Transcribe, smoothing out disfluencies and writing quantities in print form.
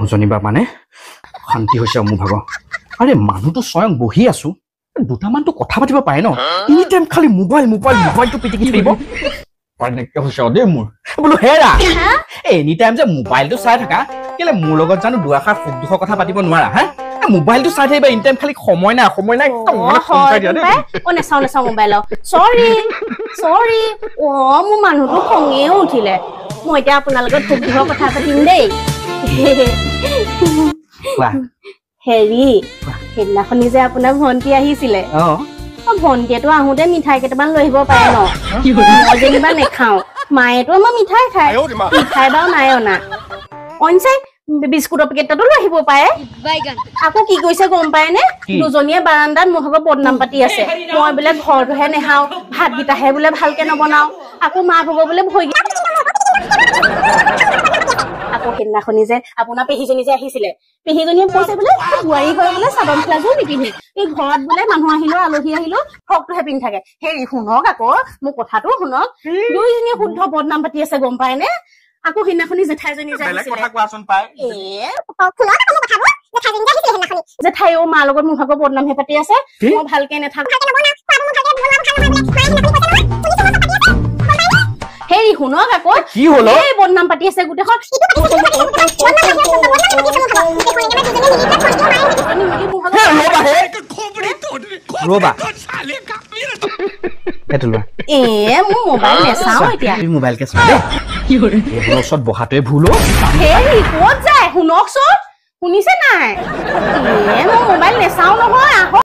মানুহজনী বা মানে শান্তি হৈছে মোৰ ভাগৰ আৰে মানুহটো স্বয়ং বহি আছো দুটামানটো কথা পাতিব পাৰে ন এনি টাইম খালি মোবাইলটো পিটিকি থাকিব এনেকে হৈছে দে মোৰ বোলো হেৰা এনি টাইম যে মোবাইলটো চাই থাকা কেলে মোৰ লগত জানো দুআষাৰ সুখ দুখৰ কথা পাতিব নোৱাৰা হা মোবাইলটো চাই থাকিবা এনি টাইম খালি সময় নাই একদম মনে খংকাই দিয়া দেই ও নেচাও মোবাইল সৰি মোৰ মানুহটো খঙে উঠিলে মই এতিয়া আপোনাৰ লগত সুখ দুখৰ কথা পাতিম দেই হেৰি সেইদিনাখনি যে আপোনাৰ ভণ্টি আহিছিলে ভণ্টিয়েতো আহোঁতে মিঠাই কেইটামান লৈ আহিব পাৰে ন মই যেনিবা নেখাওঁ মায়েতো আমাৰ মিঠাই খায় মিঠাই বাৰু নাই অনা অনচাই বিস্কুটৰ পেকেটটো লৈ আহিব পাৰে আকৌ কি কৈছে গম পায় নে দুজনীয়ে বাৰান্দাত মোৰ ভাগৰ বদনাম পাতি আছে মই বোলে ঘৰটোহে নেখাওঁ ভাতকেইটাহে বোলে ভালকে নবনাওঁ আকৌ মা ভাগৰ বোলে ভয় আকৌ সেইদিনাখনি যে আপোনাৰ পেহীজনী যে আহিছিলে পেহীজনীয়ে কৈছে বোলে বোৱাৰী হৈ বোলে চাদৰ মেখেলাযোৰ নিপিন্ধি এই ঘৰত বোলে মানুহ আহিলেও আলহী আহিলেও ফ্ৰকটোহে পিন্ধি থাকে হেৰি শুনক আকৌ মোৰ কথাটো শুনক দুইজনীয়ে শুদ্ধ বদনাম পাতি আছে গম পায় নে আকৌ সেইদিনাখনি জেঠাইজনী যে জেঠাইও মাৰ লগত মোৰ ভাগৰ বদনামহে পাতি আছে মই ভালকে নাথাকো হেৰি শুনক আকৌ কি হল এই বদনাম পাতি আছে গোটেইখন ৰবা মোৰ মোবাইল নেচাও এতিয়া মোবাইল কে চোৱা দেই এইবোৰৰ ওচৰত বহাটোৱে ভুল হেৰি ক'ত যায় শুনকচোন শুনিছে নাই মই মোবাইল নেচাও নহয়